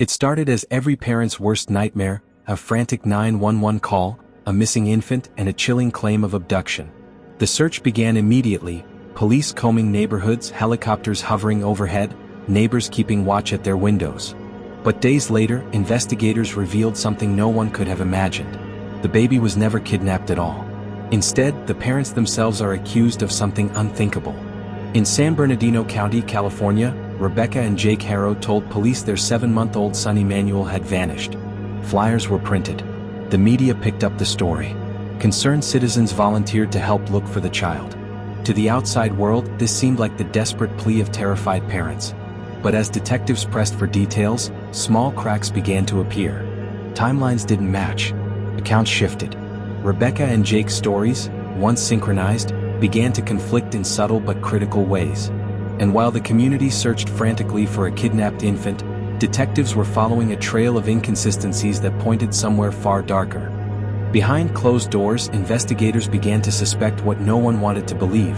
It started as every parent's worst nightmare, a frantic 911 call, a missing infant, and a chilling claim of abduction. The search began immediately, police combing neighborhoods, helicopters hovering overhead, neighbors keeping watch at their windows. But days later, investigators revealed something no one could have imagined. The baby was never kidnapped at all. Instead, the parents themselves are accused of something unthinkable. In San Bernardino County, California, Rebecca and Jake Haro told police their 7-month-old son Emmanuel had vanished. Flyers were printed. The media picked up the story. Concerned citizens volunteered to help look for the child. To the outside world, this seemed like the desperate plea of terrified parents. But as detectives pressed for details, small cracks began to appear. Timelines didn't match. Accounts shifted. Rebecca and Jake's stories, once synchronized, began to conflict in subtle but critical ways. And while the community searched frantically for a kidnapped infant, detectives were following a trail of inconsistencies that pointed somewhere far darker. Behind closed doors, investigators began to suspect what no one wanted to believe.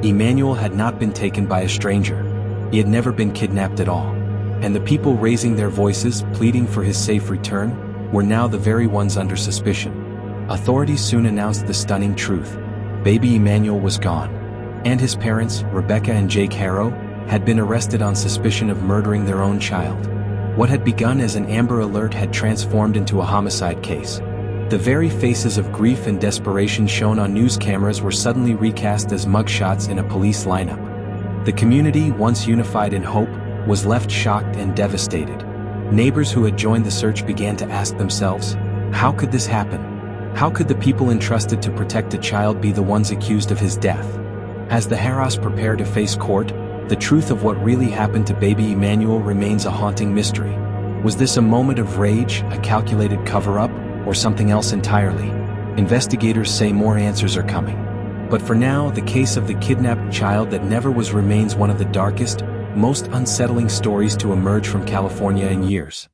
Emmanuel had not been taken by a stranger. He had never been kidnapped at all. And the people raising their voices, pleading for his safe return, were now the very ones under suspicion. Authorities soon announced the stunning truth. Baby Emmanuel was gone. And his parents, Rebecca and Jake Haro, had been arrested on suspicion of murdering their own child. What had begun as an Amber Alert had transformed into a homicide case. The very faces of grief and desperation shown on news cameras were suddenly recast as mugshots in a police lineup. The community, once unified in hope, was left shocked and devastated. Neighbors who had joined the search began to ask themselves, how could this happen? How could the people entrusted to protect a child be the ones accused of his death? As the Haros prepare to face court, the truth of what really happened to baby Emmanuel remains a haunting mystery. Was this a moment of rage, a calculated cover-up, or something else entirely? Investigators say more answers are coming. But for now, the case of the kidnapped child that never was remains one of the darkest, most unsettling stories to emerge from California in years.